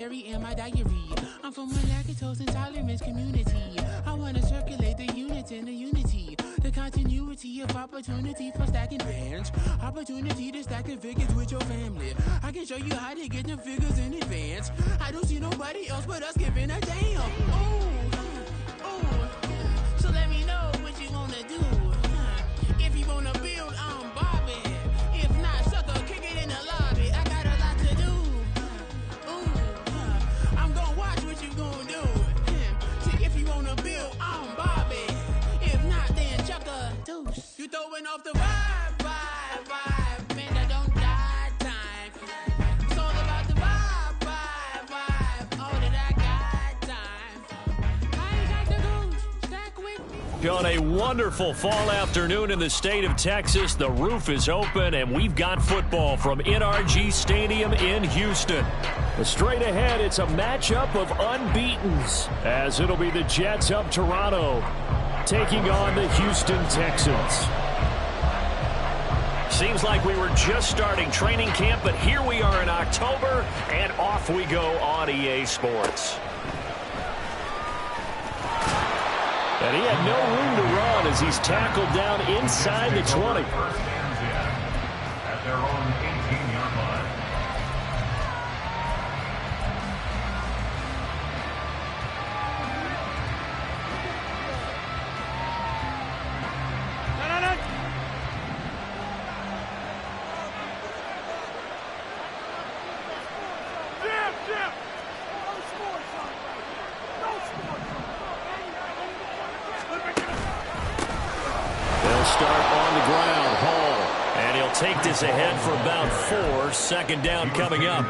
In my diary, I'm from a lactose intolerance community. I want to circulate the units and the unity, the continuity of opportunity for stacking bands, opportunity to stack the figures with your family. I can show you how to get the figures in advance. I don't see nobody else but us giving a damn. Ooh, so let me know what you wanna do. If you wanna build, I'm Bobby. If not, sucker, kick it in the lobby. I got a lot to do. I'm gonna watch what you gonna do. See, if you wanna build, I'm Bobby. If not, then chuck a deuce. You throwing off the vibe. Man, I don't die time. It's all about the vibe. All that I got time. I ain't got the goose. Stack with me. On a wonderful fall afternoon in the state of Texas, the roof is open, and we've got football from NRG Stadium in Houston. Straight ahead, it's a matchup of unbeatens, as it'll be the Jets of Toronto taking on the Houston Texans. Seems like we were just starting training camp, but here we are in October, and off we go on EA Sports. And he had no room to run as he's tackled down inside the 20. At their own 18-yard line. Take this ahead for about 4. Second down coming up.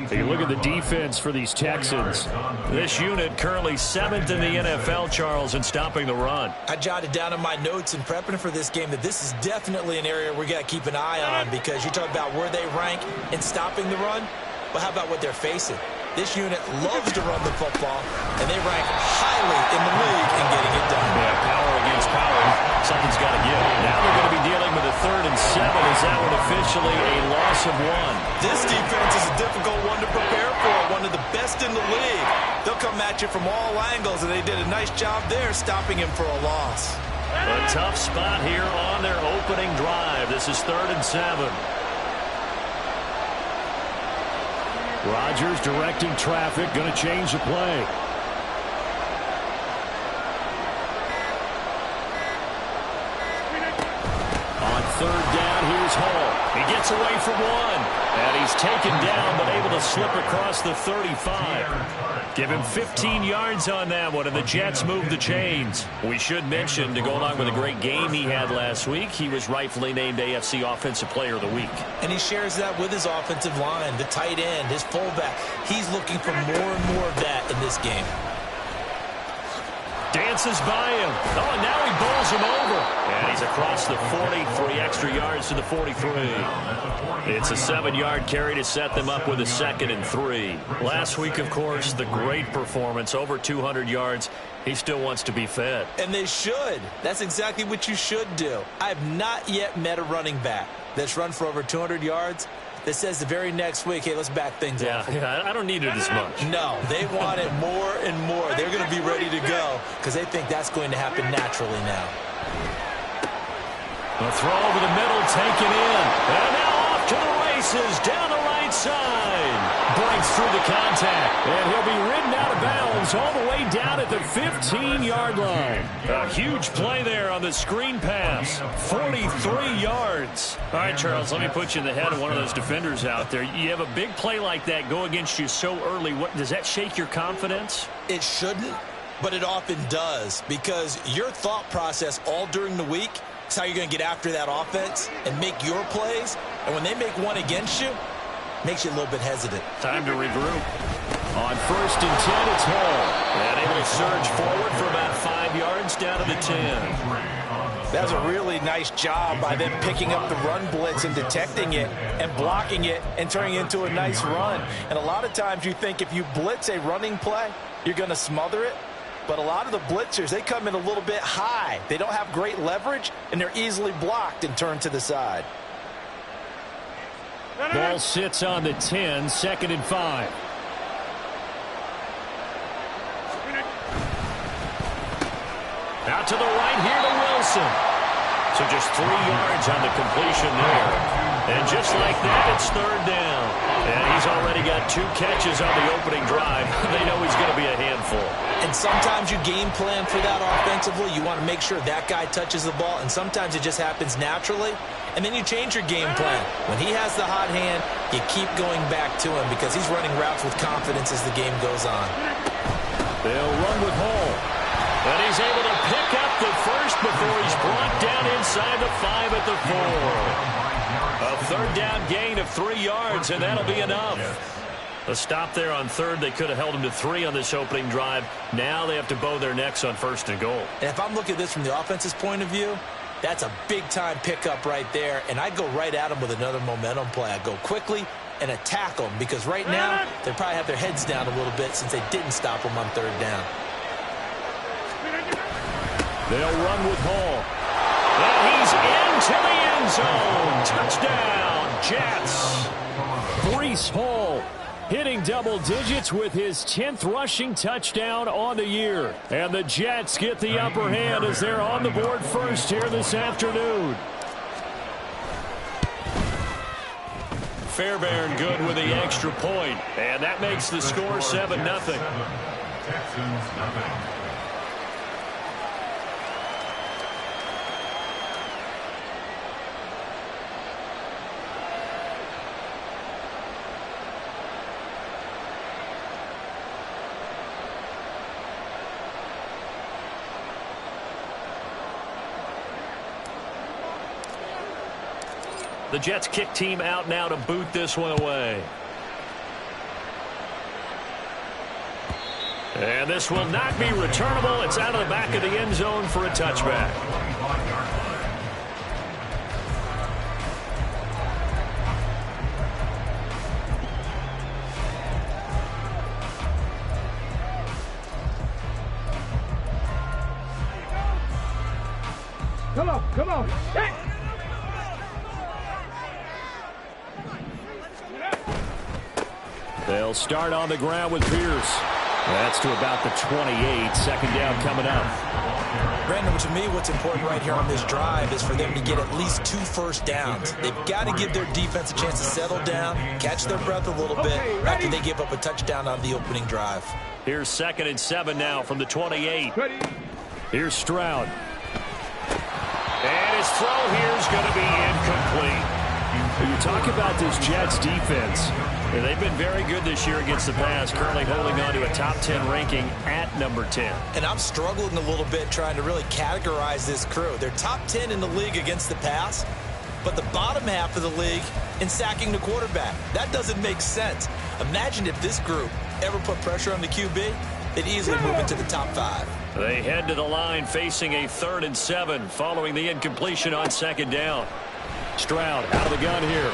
Take a look at the defense for these Texans. This unit currently 7th in the NFL, Charles, in stopping the run. I jotted down in my notes in prepping for this game that this is definitely an area we got to keep an eye on, because you talk about where they rank in stopping the run. But how about what they're facing? This unit loves to run the football, and they rank highly in the league in getting it done. Yeah, power against power. Something's got to give. Now they're going to be dealing with a 3rd and 7. Is that one officially a loss of 1? This defense is a difficult one to prepare for, one of the best in the league. They'll come at you from all angles, and they did a nice job there stopping him for a loss. A tough spot here on their opening drive. This is 3rd and 7. Rodgers directing traffic, going to change the play. On 3rd down, here's Hall. He gets away from 1. And he's taken down, but able to slip across the 35. Give him 15 yards on that one, and the Jets move the chains. We should mention, to go along with a great game he had last week, he was rightfully named AFC Offensive Player of the Week. And he shares that with his offensive line, the tight end, his fullback. He's looking for more and more of that in this game. Dances by him. Oh, and now he bowls him over. And he's across the 40, 3 extra yards to the 43. It's a 7-yard carry to set them up with a 2nd and 3. Last week, of course, the great performance, over 200 yards. He still wants to be fed. And they should. That's exactly what you should do. I have not yet met a running back that's run for over 200 yards that says the very next week, hey, let's back things up. Yeah, I don't need it as much. No, they want it more and more. They're going to be ready to go because they think that's going to happen naturally now. The throw over the middle, taken in. And now off to the races, down the right side. Breaks through the contact. And he'll be ridden out of bounds all the way down at the 15-yard line. A huge play there on the screen pass. 43 yards. All right, Charles, let me put you in the head of one of those defenders out there. You have a big play like that go against you so early. Does that shake your confidence? It shouldn't, but it often does, because your thought process all during the week is how you're going to get after that offense and make your plays. And when they make one against you, makes you a little bit hesitant. Time to regroup. On 1st and 10, it's Hall. And able to surge forward for about 5 yards down to the 10. That was a really nice job by them picking up the run blitz and detecting it and blocking it and turning it into a nice run. And a lot of times you think if you blitz a running play, you're going to smother it. But a lot of the blitzers, they come in a little bit high. They don't have great leverage, and they're easily blocked and turned to the side. Ball sits on the 10, 2nd and 5. Out to the right here to Wilson. So just 3 yards on the completion there. And just like that, it's third down. And he's already got 2 catches on the opening drive. They know he's going to be a handful. And sometimes you game plan for that offensively. You want to make sure that guy touches the ball, and sometimes it just happens naturally. And then you change your game plan. When he has the hot hand, you keep going back to him because he's running routes with confidence as the game goes on. They'll run with Hall. And he's able to pick up the first before he's brought down inside the 5 at the 4. A third down gain of 3 yards, and that'll be enough. A stop there on third. They could have held him to 3 on this opening drive. Now they have to bow their necks on first and goal. And if I'm looking at this from the offense's point of view, that's a big-time pickup right there, and I'd go right at him with another momentum play. I'd go quickly and attack them because right now they probably have their heads down a little bit since they didn't stop them on third down. They'll run with Hall. And he's into the end zone. Touchdown, Jets. Breece Hall hitting double digits with his 10th rushing touchdown on the year. And the Jets get the upper hand as they're on the board first here this afternoon. Fairbairn good with the extra point. And that makes the score 7-0. The Jets kick team out now to boot this one away. And this will not be returnable. It's out of the back of the end zone for a touchback. Come on, come on. Hey. They'll start on the ground with Pierce. That's to about the 28. Second down coming up. Brandon, to me, what's important right here on this drive is for them to get at least 2 first downs. They've got to give their defense a chance to settle down, catch their breath a little bit after they give up a touchdown on the opening drive. Here's 2nd and 7 now from the 28. Here's Stroud. And his throw here is going to be incomplete. When you talk about this Jets defense, they've been very good this year against the pass, currently holding on to a top 10 ranking at number 10. And I'm struggling a little bit trying to really categorize this crew. They're top 10 in the league against the pass, but the bottom half of the league in sacking the quarterback. That doesn't make sense. Imagine if this group ever put pressure on the QB, they'd easily move into the top 5. They head to the line facing a 3rd and 7 following the incompletion on 2nd down. Stroud out of the gun here.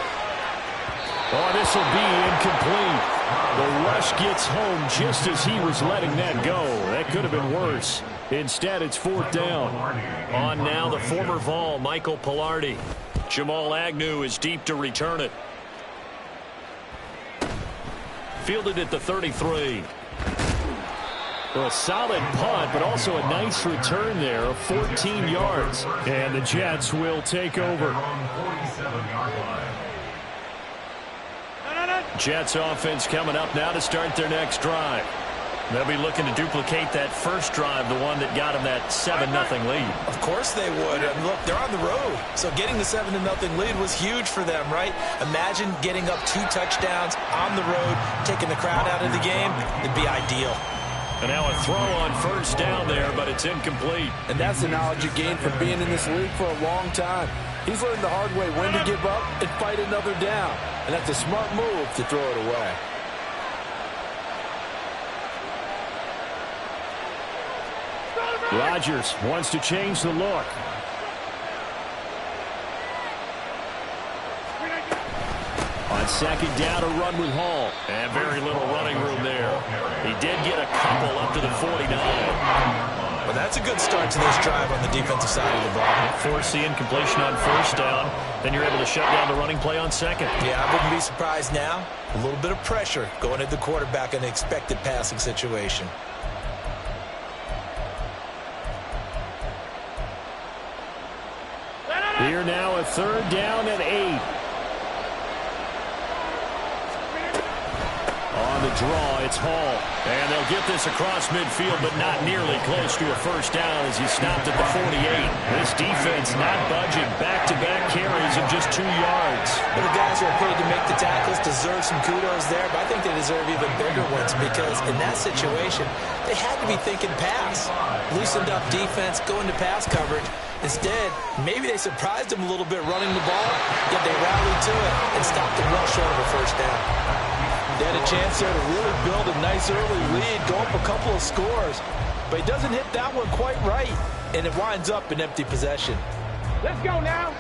Oh, this will be incomplete. The rush gets home just as he was letting that go. That could have been worse. Instead, it's 4th down. On now, the former Vol, Michael Pilardi. Jamal Agnew is deep to return it. Fielded at the 33. Well, a solid punt, but also a nice return there of 14 yards. And the Jets will take over. Jets offense coming up now to start their next drive. They'll be looking to duplicate that first drive, the one that got them that 7-0 lead. Of course they would. And look, they're on the road. So getting the 7-0 lead was huge for them, right? Imagine getting up 2 touchdowns on the road, taking the crowd out of the game. It'd be ideal. And now a throw on first down there, but it's incomplete. And that's the knowledge you gain from being in this league for a long time. He's learned the hard way when to give up and fight another down. And that's a smart move to throw it away. Rodgers wants to change the look. On 2nd down, a run with Hall. And very little running room there. He did get a couple up to the 49. Well, that's a good start to this drive on the defensive side of the ball. Force the incompletion on first down. Then you're able to shut down the running play on 2nd. Yeah, I wouldn't be surprised now. A little bit of pressure going at the quarterback in an expected passing situation. Here now a 3rd down and 8. On the draw, it's Hall. And they'll get this across midfield, but not nearly close to a 1st down as he stopped at the 48. This defense not budging. Back-to-back carries of just 2 yards. Well, the guys who are paid to make the tackles deserve some kudos there, but I think they deserve even bigger ones because in that situation, they had to be thinking pass. Loosened up defense, go into pass coverage. Instead, maybe they surprised them a little bit running the ball, yet they rallied to it and stopped them well short of a 1st down. They had a chance there to really build a nice early lead, go up a couple of scores. But he doesn't hit that one quite right, and it winds up in empty possession. Let's go now.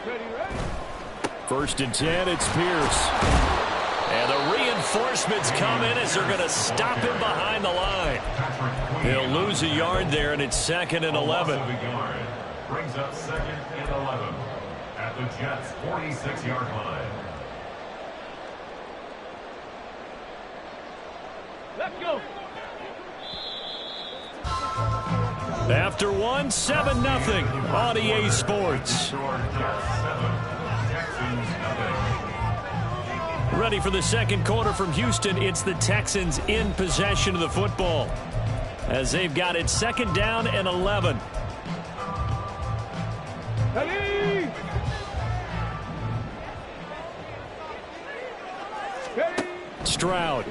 Ready? 1st and 10, it's Pierce. And the reinforcements come in as they're going to stop him behind the line. He'll lose a yard there, and it's 2nd and 11. Brings up 2nd and 11. At the Jets' 46-yard line. Let's go. After 1, 7-0 on EA Sports. Ready for the 2nd quarter from Houston. It's the Texans in possession of the football as they've got it 2nd down and 11. Ready? Stroud.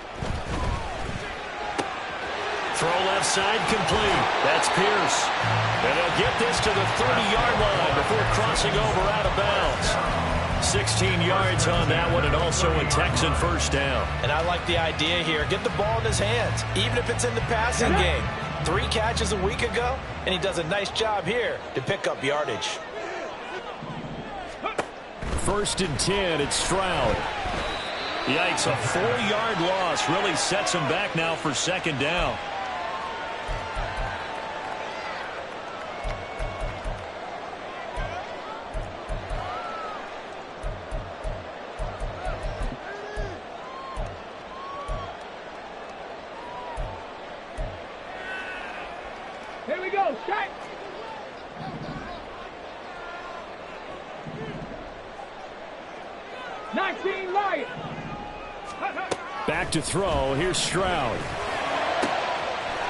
Throw left side complete. That's Pierce. And they'll get this to the 30-yard line before crossing over out of bounds. 16 yards on that one, and also a Texan 1st down. And I like the idea here. Get the ball in his hands, even if it's in the passing game. 3 catches a week ago, and he does a nice job here to pick up yardage. 1st and 10, it's Stroud. Yikes, a 4-yard loss really sets him back now for 2nd down. Here we go. Strike. Lions. Back to throw. Here's Stroud.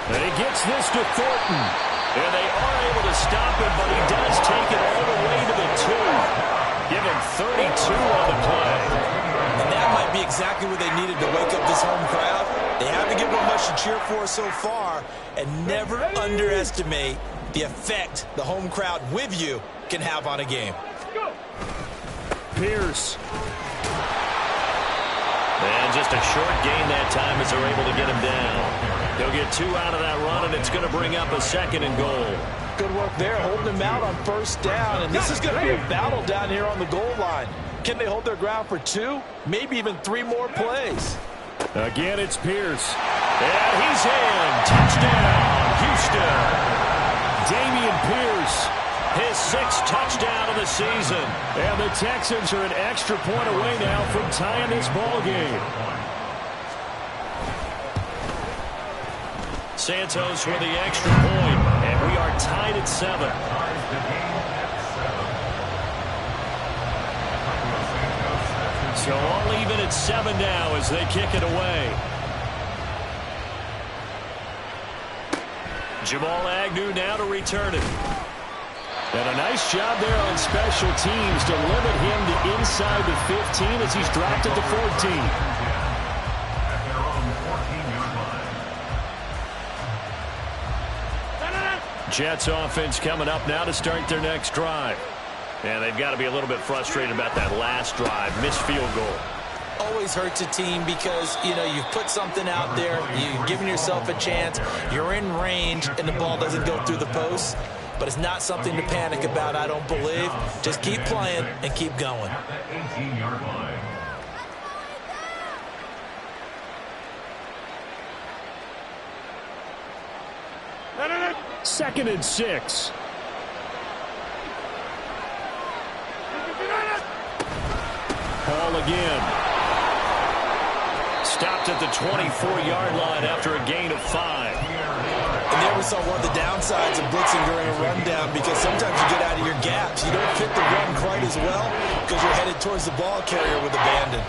And he gets this to Thornton. And they are able to stop him, but he does take it all the way to the 2. Give him 32 on the play. And that might be exactly what they needed to wake up this home crowd. They haven't given them much to cheer for so far. And never underestimate the effect the home crowd with you can have on a game. Pierce. And just a short gain that time as they're able to get him down. He'll get 2 out of that run, and it's going to bring up a 2nd and goal. Good work there, holding him out on 1st down. And this is going to be a battle down here on the goal line. Can they hold their ground for 2, maybe even 3 more plays? Again, it's Pierce. And he's in. Touchdown, Houston. Damian Pierce, his 6th touchdown of the season. And the Texans are an extra point away now from tying this ball game. Santos with the extra point, and we are tied at 7. So all even at 7 now as they kick it away. Jamal Agnew now to return it. And a nice job there on special teams to limit him to inside the 15 as he's dropped at the 14. Jets offense coming up now to start their next drive. And they've got to be a little bit frustrated about that last drive. Missed field goal. Always hurts a team because, you know, you've put something out there. You've given yourself a chance. You're in range, and the ball doesn't go through the post. But it's not something to panic about, I don't believe. Just keep playing and keep going. 18-yard line. 2nd and 6. Hall again. Stopped at the 24-yard line after a gain of 5. And there we saw one of the downsides of blitzing during a rundown, because sometimes you get out of your gaps. You don't fit the run quite as well because you're headed towards the ball carrier with abandon.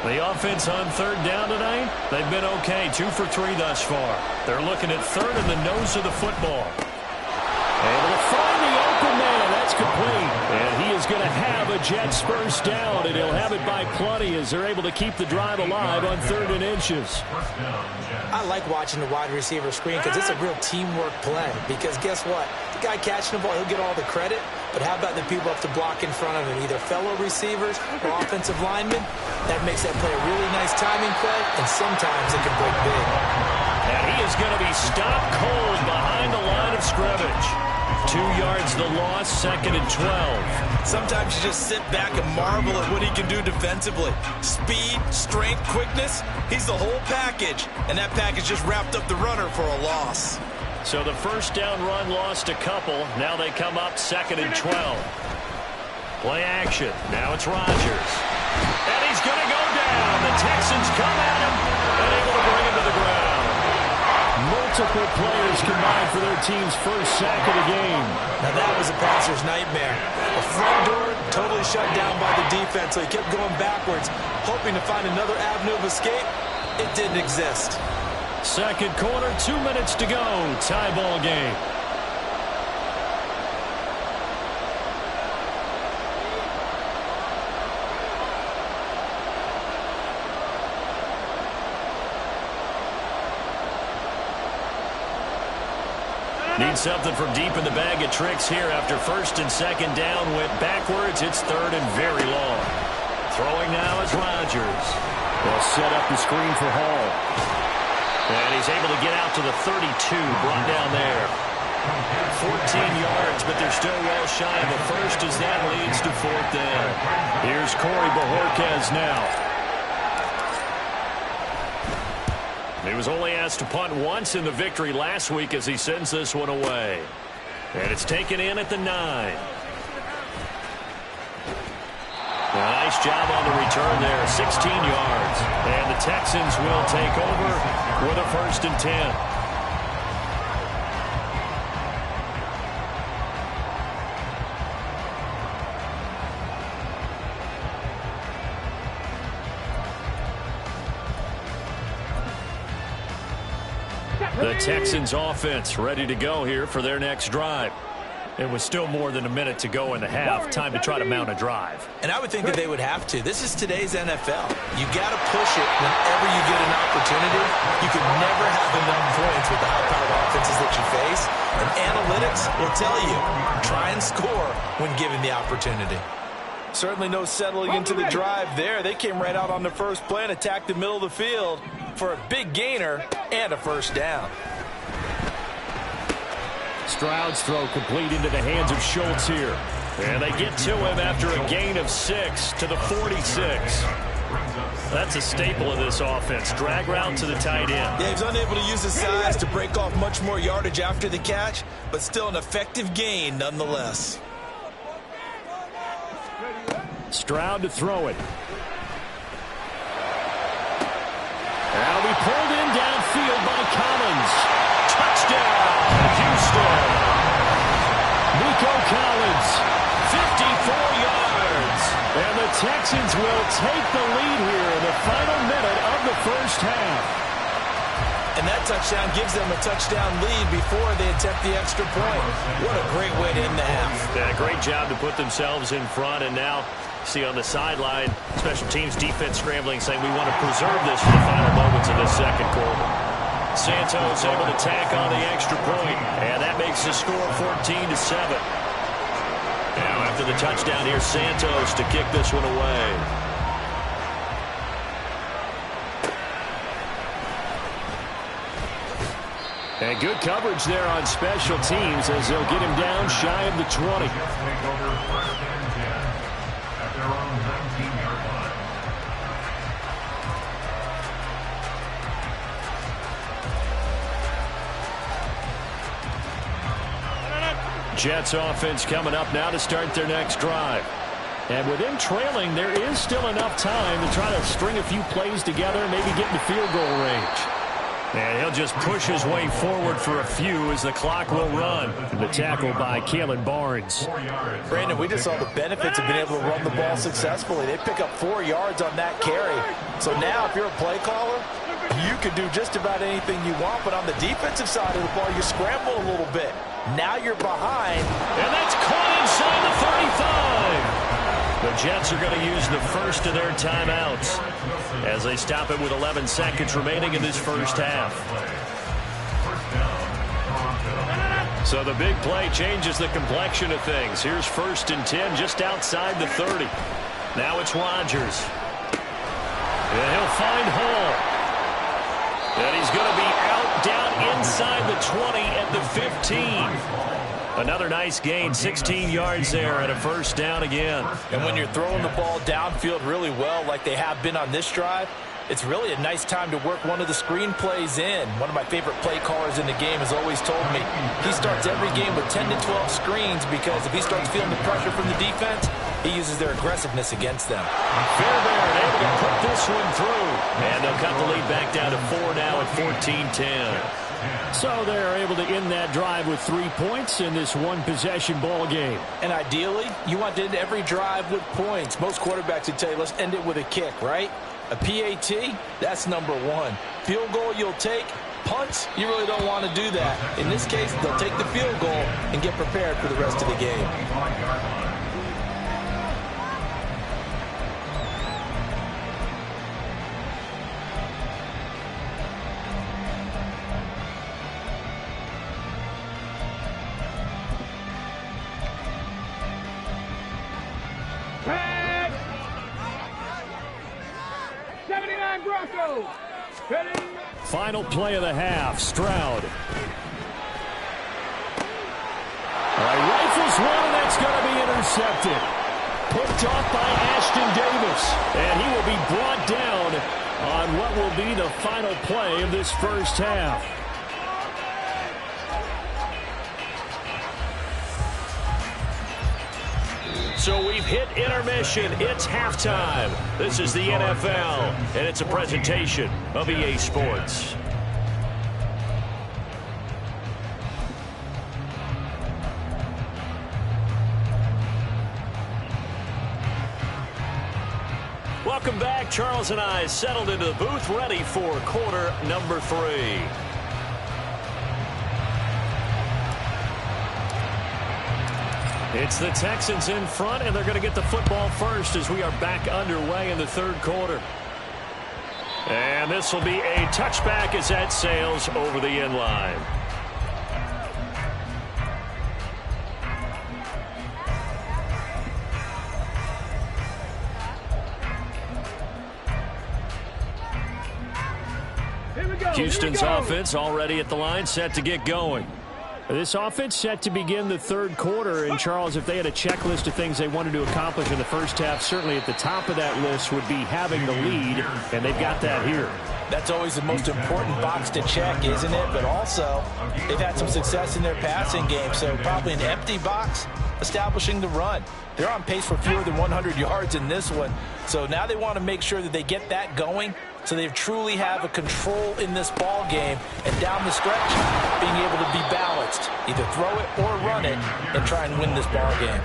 The offense on third down tonight, they've been okay, 2 for 3 thus far. They're looking at third in the nose of the football. Able to find the open man. That's complete. And he is going to have a Jets first down, and he'll have it by plenty as they're able to keep the drive alive on 3rd and inches. I like watching the wide receiver screen because it's a real teamwork play. Because guess what? The guy catching the ball, he'll get all the credit. But how about the people up to block in front of him, either fellow receivers or offensive linemen? That makes that play a really nice timing play, and sometimes it can break big. And he is going to be stopped cold behind the line of scrimmage. 2 yards the loss, 2nd and 12. Sometimes you just sit back and marvel at what he can do defensively. Speed, strength, quickness, he's the whole package. And that package just wrapped up the runner for a loss. So the first down run lost a couple. Now they come up 2nd and 12. Play action. Now it's Rodgers. And he's going to go down. The Texans come at him and able to bring him to the ground. Multiple players combined for their team's first sack of the game. Now that was a passer's nightmare. The front door totally shut down by the defense, so he kept going backwards, hoping to find another avenue of escape. It didn't exist. Second quarter, 2 minutes to go. Tie ball game. Need something from deep in the bag of tricks here after 1st and 2nd down went backwards. It's 3rd and very long. Throwing now is Rodgers. They'll set up the screen for Hall. And he's able to get out to the 32, brought down there. 14 yards, but they're still well shy of a first as that leads to 4th down. Here's Corey Bojorquez now. He was only asked to punt once in the victory last week as he sends this one away. And it's taken in at the 9. Nice job on the return there, 16 yards. And the Texans will take over with a 1st and 10. The Texans offense ready to go here for their next drive. It was still more than a minute to go in the half. Time to try to mount a drive. And I would think that they would have to. This is today's NFL. You got to push it whenever you get an opportunity. You can never have enough points with the high-powered offenses that you face. And analytics will tell you, try and score when given the opportunity. Certainly no settling into the drive there. They came right out on the first play and attacked the middle of the field for a big gainer and a first down. Stroud's throw complete into the hands of Schultz here. And they get to him after a gain of 6 to the 46. That's a staple of this offense. Drag route to the tight end. Yeah, he's unable to use his size to break off much more yardage after the catch, but still an effective gain nonetheless. Stroud to throw it. That'll be pulled in downfield by Collins. Touchdown, Houston. Nico Collins, 54 yards. And the Texans will take the lead here in the final minute of the first half. And that touchdown gives them a touchdown lead before they attempt the extra point. What a great way to end the half. Yeah, great job to put themselves in front, and now see on the sideline, special teams defense scrambling, saying we want to preserve this for the final moments of this second quarter. Santos able to tack on the extra point, and that makes the score 14-7. Now after the touchdown, here's Santos to kick this one away. And good coverage there on special teams as they'll get him down shy of the 20. Jets offense coming up now to start their next drive. And with him trailing, there is still enough time to try to string a few plays together, maybe get into field goal range. And he'll just push his way forward for a few as the clock will run. The tackle by Kalen Barnes. Brandon, we just saw the benefits of being able to run the ball successfully. They pick up 4 yards on that carry. So now if you're a play caller, you can do just about anything you want. But on the defensive side of the ball, you scramble a little bit. Now you're behind. And that's caught inside the 35. The Jets are going to use the first of their timeouts as they stop it with 11 seconds remaining in this first half. So the big play changes the complexion of things. Here's 1st and 10 just outside the 30. Now it's Rodgers. And he'll find Hall. And he's going to be out down inside the 20 at the 15. Another nice gain, 16 yards there and a first down again. And when you're throwing the ball downfield really well like they have been on this drive, it's really a nice time to work one of the screen plays in. One of my favorite play callers in the game has always told me he starts every game with 10 to 12 screens because if he starts feeling the pressure from the defense, he uses their aggressiveness against them. Fairbairn able to put this one through. And they'll cut the lead back down to 4 now at 14-10. So they're able to end that drive with 3 points in this one-possession ball game. And ideally, you want to end every drive with points. Most quarterbacks would tell you, let's end it with a kick, right? A PAT, that's number 1. Field goal you'll take. Punts, you really don't want to do that. In this case, they'll take the field goal and get prepared for the rest of the game. Final play of the half, Stroud. Rifles one, and that's going to be intercepted. Picked off by Ashton Davis. And he will be brought down on what will be the final play of this first half. So we've hit intermission. It's halftime. This is the NFL, and it's a presentation of EA Sports. Welcome back. Charles and I settled into the booth, ready for quarter number 3. It's the Texans in front, and they're going to get the football first as we are back underway in the third quarter. And this will be a touchback as that sails over the end line. Houston's offense already at the line, set to get going. This offense set to begin the third quarter. And, Charles, if they had a checklist of things they wanted to accomplish in the first half, certainly at the top of that list would be having the lead, and they've got that here. That's always the most important box to check, isn't it? But also, they've had some success in their passing game, so probably an empty box establishing the run. They're on pace for fewer than 100 yards in this one, so now they want to make sure that they get that going so they truly have a control in this ball game, and down the stretch, being able to be balanced, either throw it or run it, and try and win this ball game.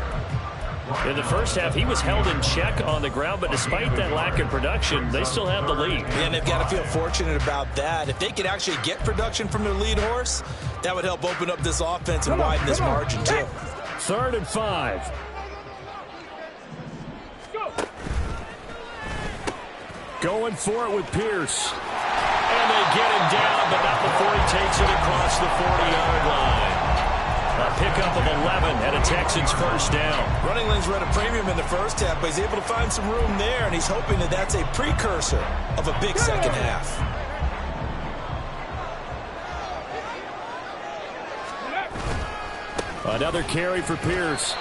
In the first half, he was held in check on the ground, but despite that lack of production, they still have the lead. And they've got to feel fortunate about that. If they could actually get production from their lead horse, that would help open up this offense and widen this margin, too. 3rd and 5. Going for it with Pierce. And they get him down, but not before he takes it across the 40-yard line. A pickup of 11 and a Texans first down. Running lanes were at a premium in the first half, but he's able to find some room there, and he's hoping that that's a precursor of a big second half. Another carry for Pierce.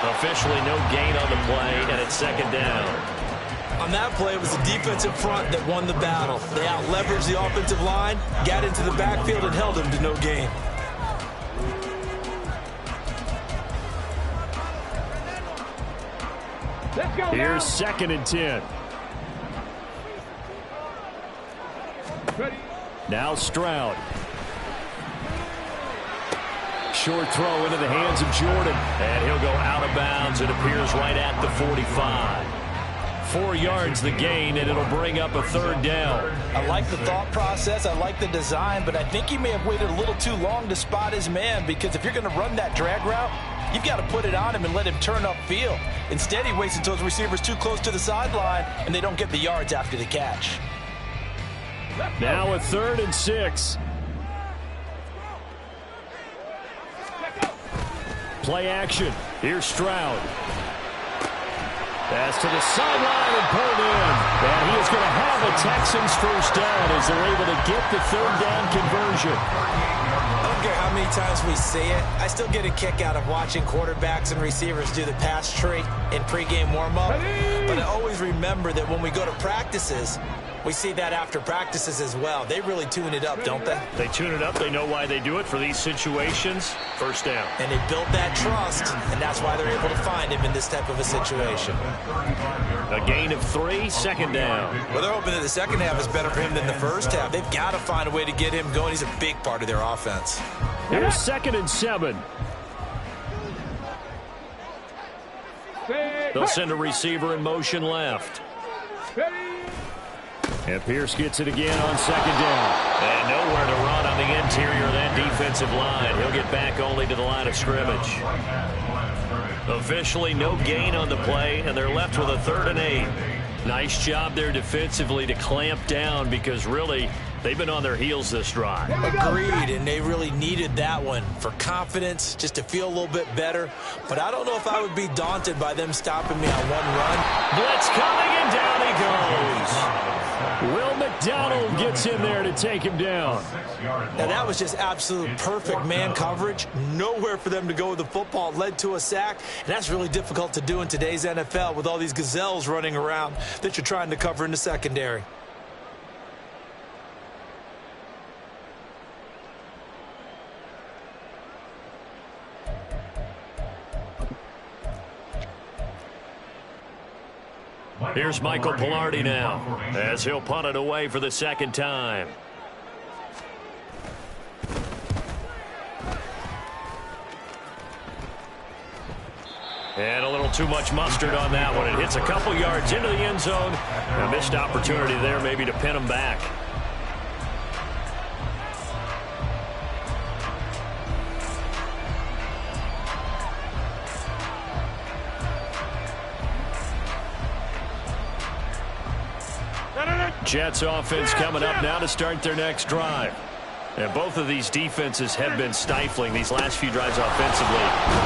Officially no gain on the play, and it's 2nd down. On that play, it was the defensive front that won the battle. They out-leveraged the offensive line, got into the backfield, and held him to no gain. Let's go. Here's 2nd and 10. Ready. Now Stroud. Short throw into the hands of Jordan. And he'll go out of bounds. It appears right at the 45. 4 yards the gain, and it'll bring up a 3rd down. I like the thought process. I like the design, but I think he may have waited a little too long to spot his man, because if you're going to run that drag route, you've got to put it on him and let him turn upfield. Instead, he waits until his receiver's too close to the sideline, and they don't get the yards after the catch. Now a 3rd and 6. Play action. Here's Stroud. Pass to the sideline and pulled in. And he is going to have a Texans 1st down as they're able to get the 3rd down conversion. I don't care how many times we see it. I still get a kick out of watching quarterbacks and receivers do the pass tree in pregame warm-up. But I always remember that when we go to practices, we see that after practices as well. They really tune it up, don't they? They tune it up. They know why they do it for these situations. 1st down. And they built that trust, and that's why they're able to find him in this type of a situation. A gain of 3, 2nd down. Well, they're hoping that the second half is better for him than the first half. They've got to find a way to get him going. He's a big part of their offense. Here's 2nd and 7. They'll send a receiver in motion left. And Pierce gets it again on 2nd down. And nowhere to run on the interior of that defensive line. He'll get back only to the line of scrimmage. Officially no gain on the play, and they're left with a 3rd and 8. Nice job there defensively to clamp down, because really they've been on their heels this drive. Agreed, and they really needed that one for confidence, just to feel a little bit better. But I don't know if I would be daunted by them stopping me on one run. Blitz coming, and down he goes. Will McDonald gets in there to take him down. Now, that was just absolute perfect man coverage. Nowhere for them to go with the football. It led to a sack, and that's really difficult to do in today's NFL with all these gazelles running around that you're trying to cover in the secondary. Here's Michael Pilardi now, as he'll punt it away for the 2nd time. And a little too much mustard on that one. It hits a couple yards into the end zone. A missed opportunity there maybe to pin him back. Jets offense coming up now to start their next drive. And both of these defenses have been stifling these last few drives offensively.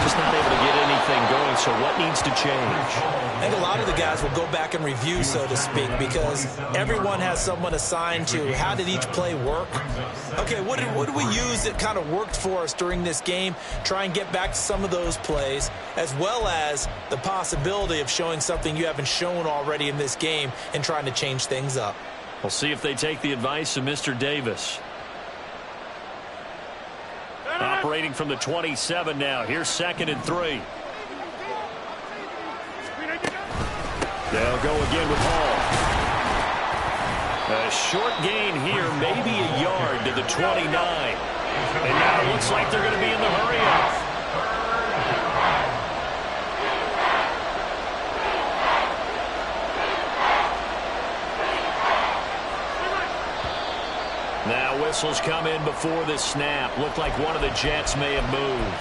Just not able to get anything going, so what needs to change? I think a lot of the guys will go back and review, so to speak, because everyone has someone assigned to how did each play work. Okay, what did we use that kind of worked for us during this game? Try and get back to some of those plays, as well as the possibility of showing something you haven't shown already in this game and trying to change things up. We'll see if they take the advice of Mr. Davis. Operating from the 27 now. Here's 2nd and 3. They'll go again with Hall. A short gain here, maybe a yard to the 29. And now it looks like they're going to be in the hurry-up. Now whistles come in before the snap. Looked like one of the Jets may have moved.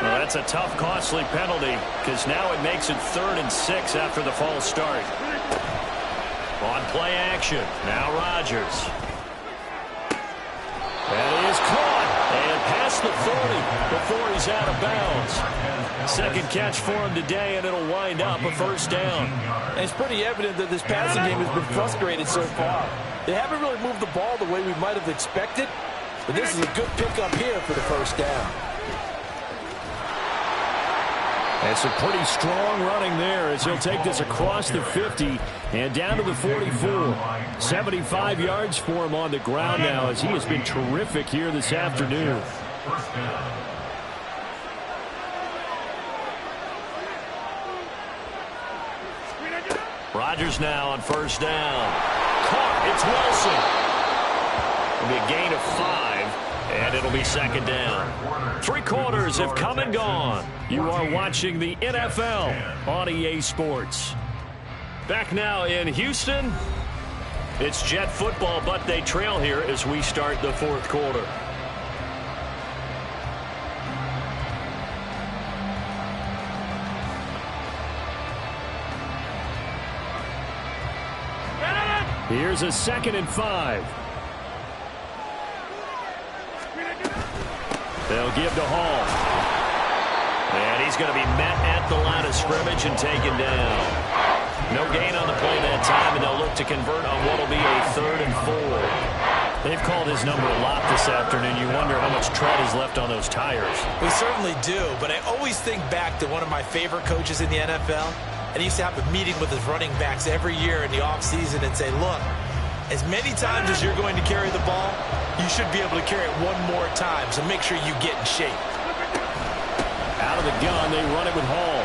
Well, that's a tough, costly penalty, because now it makes it 3rd and 6 after the false start. On play action, now Rodgers. And he is caught and past the 40 before he's out of bounds. Second catch for him today, and it'll wind up a 1st down. And it's pretty evident that this passing game has been frustrated so far. They haven't really moved the ball the way we might have expected, but this is a good pickup here for the 1st down. And some pretty strong running there as he'll take this across the 50 and down to the 44. 75 yards for him on the ground now as he has been terrific here this afternoon. First down. Rodgers now on first down. Caught. It's Wilson. It'll be a gain of 5, and it'll be second down. 3 quarters have come and gone. You are watching the NFL on EA Sports. Back now in Houston. It's Jet football, but they trail here as we start the 4th quarter. Here's a 2nd and 5. They'll give to Hall. And he's going to be met at the line of scrimmage and taken down. No gain on the play that time, and they'll look to convert on what will be a 3rd and 4. They've called his number a lot this afternoon. You wonder how much tread is left on those tires. We certainly do, but I always think back to one of my favorite coaches in the NFL. And he used to have a meeting with his running backs every year in the offseason and say, look, as many times as you're going to carry the ball, you should be able to carry it one more time, so make sure you get in shape. Out of the gun, they run it with Hall.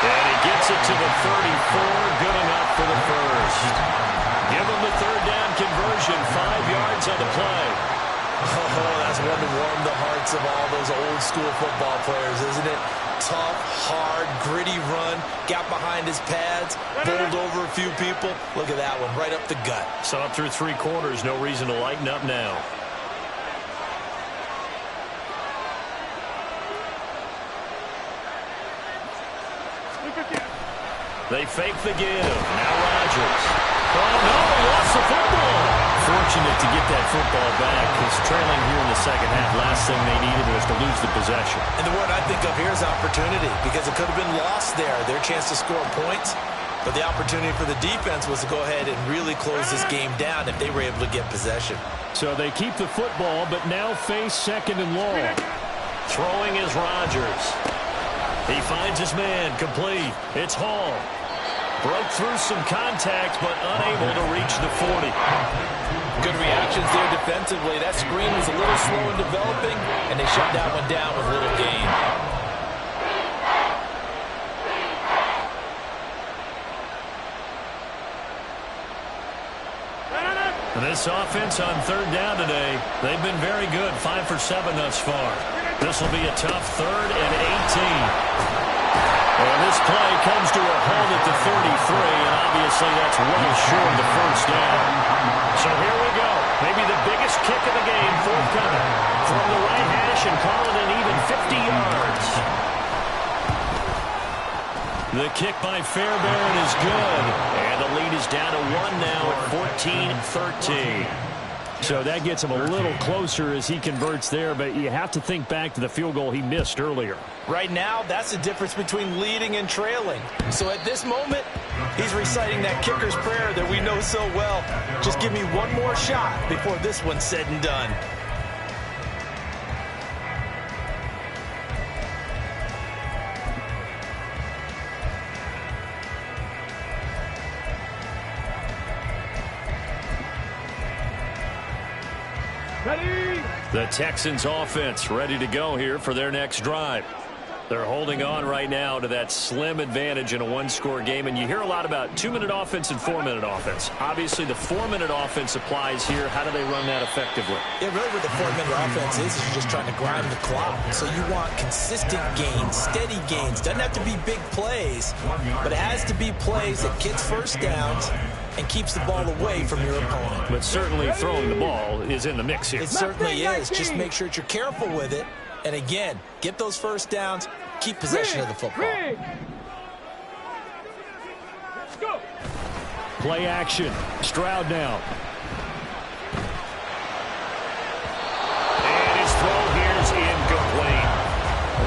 And he gets it to the 34, good enough for the first. Give him the 3rd down conversion, 5 yards on the play. Oh, that's one to warm the hearts of all those old school football players, isn't it? Tough, hard, gritty run, got behind his pads, bowled over a few people. Look at that one, right up the gut. So up through 3 quarters, no reason to lighten up now. They fake the give. Now Rodgers. Oh, no, they lost the football. Fortunate to get that football back because trailing here in the second half, last thing they needed was to lose the possession. And the word I think of here is opportunity because it could have been lost there, their chance to score points. But the opportunity for the defense was to go ahead and really close this game down if they were able to get possession. So they keep the football, but now face 2nd and long. Throwing is Rodgers. He finds his man complete. It's Hall. Broke through some contact, but unable to reach the 40. Good reactions there defensively. That screen was a little slow in developing, and they shut that one down with little gain. This offense on 3rd down today, they've been very good. 5 for 7 thus far. This will be a tough 3rd and 18. And this play comes to a halt at the 33, and obviously that's well short of the first down. So here we go. Maybe the biggest kick of the game forthcoming. From the right hash and call it an even 50 yards. The kick by Fairbairn is good. And the lead is down to 1 now at 14-13. So that gets him a little closer as he converts there, but you have to think back to the field goal he missed earlier. Right now, that's the difference between leading and trailing. So at this moment, he's reciting that kicker's prayer that we know so well. Just give me one more shot before this one's said and done. The Texans offense ready to go here for their next drive. They're holding on right now to that slim advantage in a 1-score game, and you hear a lot about 2-minute offense and 4-minute offense. Obviously, the 4-minute offense applies here. How do they run that effectively? Yeah, really what the 4-minute offense is you're just trying to grind the clock. So you want consistent gains, steady gains. Doesn't have to be big plays, but it has to be plays that gets first downs and keeps the ball away from your opponent. But certainly throwing the ball is in the mix here. It certainly is. Just make sure that you're careful with it. And again, get those first downs, keep possession of the football. Let's go. Play action. Stroud now. And his throw here is incomplete.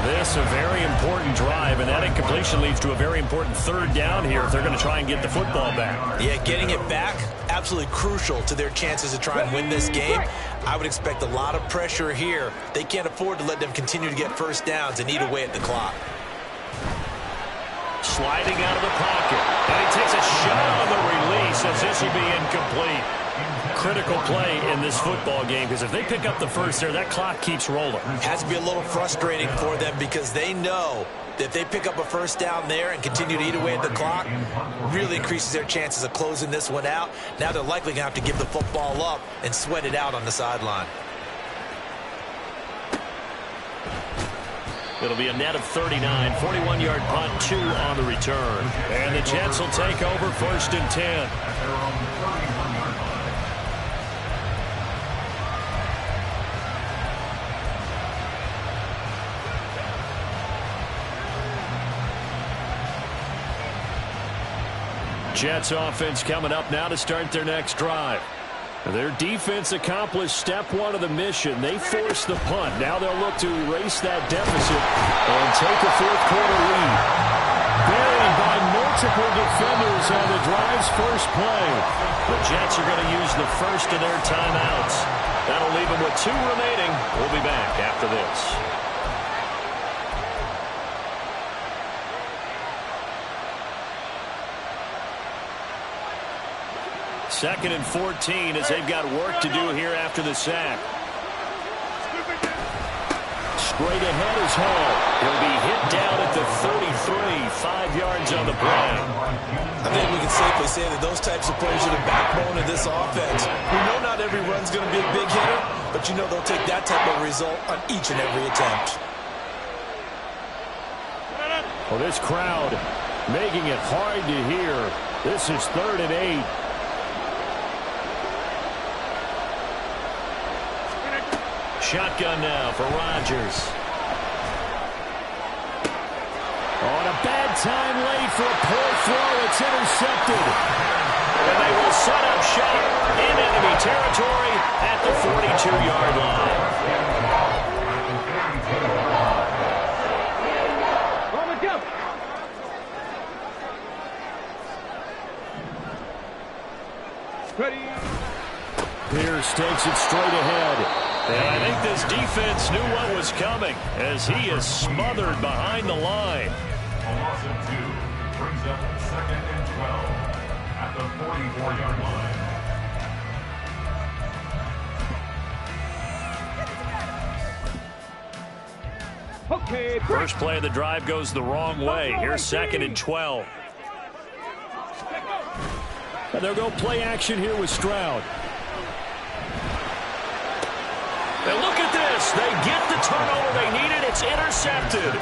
This a very important drive, and that incompletion leads to a very important 3rd down here if they're going to try and get the football back. Yeah, getting it back, absolutely crucial to their chances to try and win this game. I would expect a lot of pressure here. They can't afford to let them continue to get first downs and eat away at the clock. Sliding out of the pocket. And he takes a shot on the release as this will be incomplete. Critical play in this football game because if they pick up the first there, that clock keeps rolling. Has to be a little frustrating for them because they know that if they pick up a first down there and continue to eat away at the clock, really increases their chances of closing this one out. Now they're likely going to have to give the football up and sweat it out on the sideline. It'll be a net of 39, 41-yard punt, 2 on the return. And the Jets will take over 1st and 10. Jets offense coming up now to start their next drive. Their defense accomplished step 1 of the mission. They forced the punt. Now they'll look to erase that deficit and take a 4th quarter lead. Buried by multiple defenders on the drive's first play. The Jets are going to use the first of their timeouts. That'll leave them with 2 remaining. We'll be back after this. 2nd and 14 as they've got work to do here after the sack. Straight ahead is Hall. He'll be hit down at the 33, 5 yards on the play. I think we can safely say that those types of plays are the backbone of this offense. We know not every run's going to be a big hitter, but you know they'll take that type of result on each and every attempt. Well, this crowd making it hard to hear. This is 3rd and 8. Shotgun now for Rodgers. On a bad time late for a poor throw. It's intercepted. And they will set up shop in enemy territory at the 42-yard line. Ready. Pierce takes it straight ahead. And I think this defense knew what was coming as he is smothered behind the line. A loss of 2 brings up 2nd and 12 at the 44-yard line. Okay. First play of the drive goes the wrong way. Here's 2nd and 12. And they'll go play action here with Stroud. And look at this. They get the turnover they needed. It's intercepted.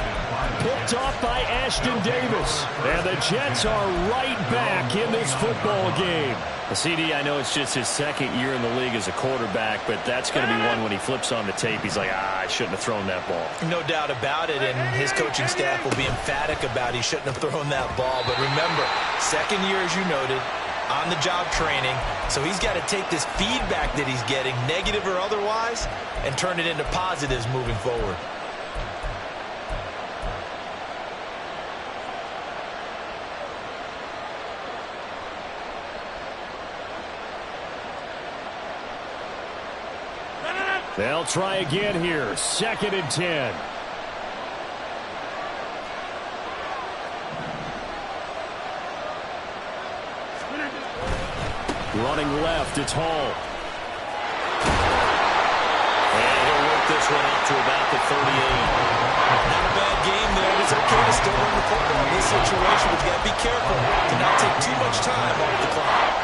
Picked off by Ashton Davis. And the Jets are right back in this football game. CD, I know it's just his 2nd year in the league as a quarterback, but that's going to be one when he flips on the tape. He's like, I shouldn't have thrown that ball. No doubt about it, and his coaching staff will be emphatic about he shouldn't have thrown that ball. But remember, 2nd year, as you noted, on-the-job training, so he's got to take this feedback that he's getting, negative or otherwise, and turn it into positives moving forward. They'll try again here. 2nd and 10. Running left, it's Hall. And he'll work this one up to about the 38. Not a bad game there. It's okay to still run the football in this situation, but you got to be careful to not take too much time off the clock.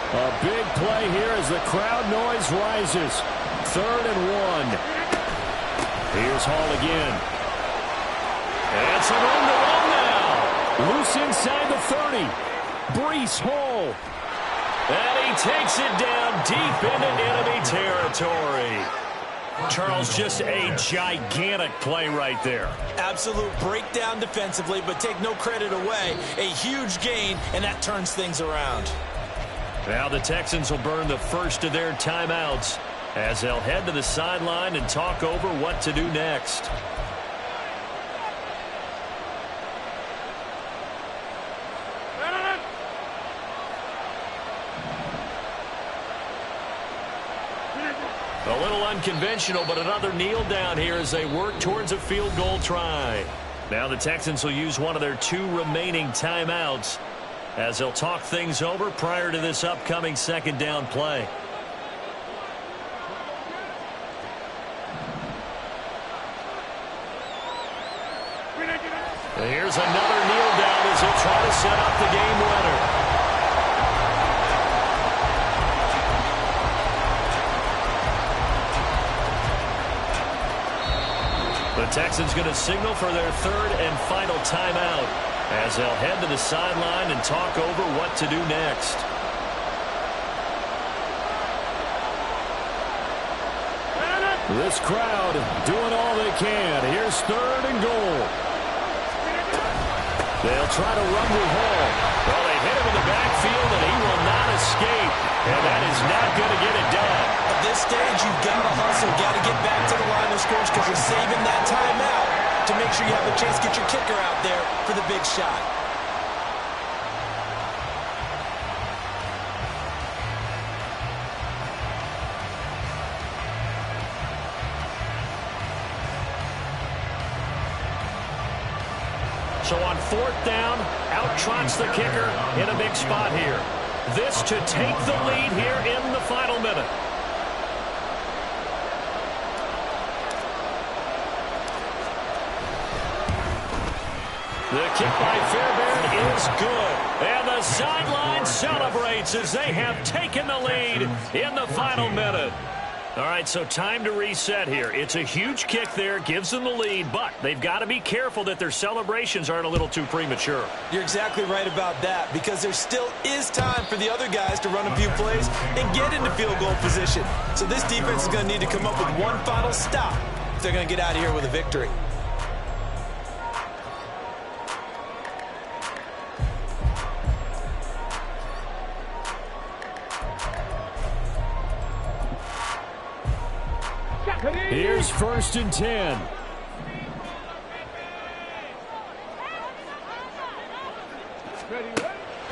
A big play here as the crowd noise rises. 3rd and 1. Here's Hall again. And some room to run now. Loose inside the 30. Breece Hall. And he takes it down deep into enemy territory. Charles, just a gigantic play right there. Absolute breakdown defensively, but take no credit away. A huge gain, and that turns things around. Now the Texans will burn the first of their timeouts as they'll head to the sideline and talk over what to do next. A little unconventional, but another kneel down here as they work towards a field goal try. Now the Texans will use one of their 2 remaining timeouts as they'll talk things over prior to this upcoming second down play. Here's another kneel down as he'll try to set up the game winner. The Texans going to signal for their 3rd and final timeout as they'll head to the sideline and talk over what to do next. This crowd doing all they can. Here's 3rd and goal. They'll try to run with Hall. Well, they hit him in the backfield, and he will not escape. And that is not going to get it done. At this stage, you've got to hustle. Got to get back to the line of scrimmage because you're saving that timeout to make sure you have a chance to get your kicker out there for the big shot. So on 4th down, out trots the kicker in a big spot here. This to take the lead here in the final minute. The kick by Fairbairn is good. And the sideline celebrates as they have taken the lead in the final minute. All right, so time to reset here. It's a huge kick there, gives them the lead, but they've got to be careful that their celebrations aren't a little too premature. You're exactly right about that because there still is time for the other guys to run a few plays and get into field goal position. So this defense is going to need to come up with one final stop if they're going to get out of here with a victory. Here's 1st and 10.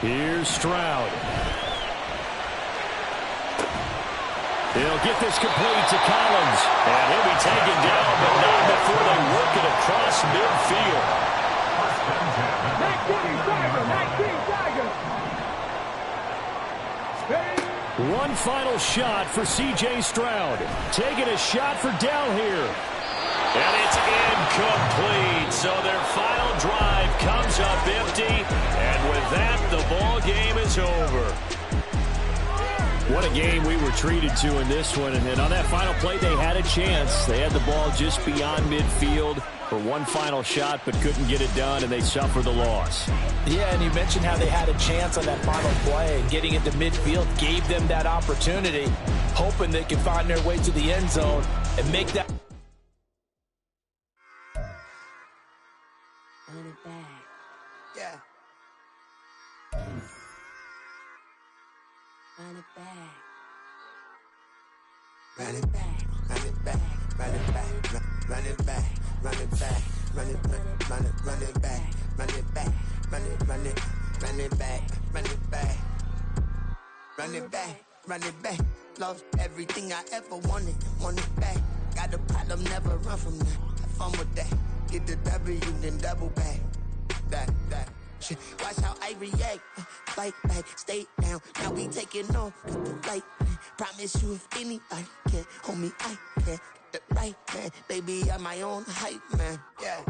Here's Stroud. He'll get this complete to Collins. And he'll be taken down, but not before they work it across midfield. 19 Tigers. One final shot for C.J. Stroud. Taking a shot for down here. And it's incomplete. So their final drive comes up empty. And with that, the ball game is over. What a game we were treated to in this one. And on that final play, they had a chance. They had the ball just beyond midfield for one final shot, but couldn't get it done, and they suffered the loss. Yeah, and you mentioned how they had a chance on that final play, and getting into midfield gave them that opportunity, hoping they could find their way to the end zone and make that. Run it back. Yeah. Run it back. Run it back. Run it back. Run it back. Run it back. Run it back. Run it back. Run it back. Run it back. Run it back. Run it back. Run it back. Run it back. Lost everything I ever wanted. Want it back. Got a problem, never run from that. Have fun with that. Get the W, then double back. That. Shit. Watch how I react. Fight back, stay down. Now we taking off with the flight. Promise you if anybody can hold me, I can. Get the right man. Baby, I'm my own hype man. Yeah.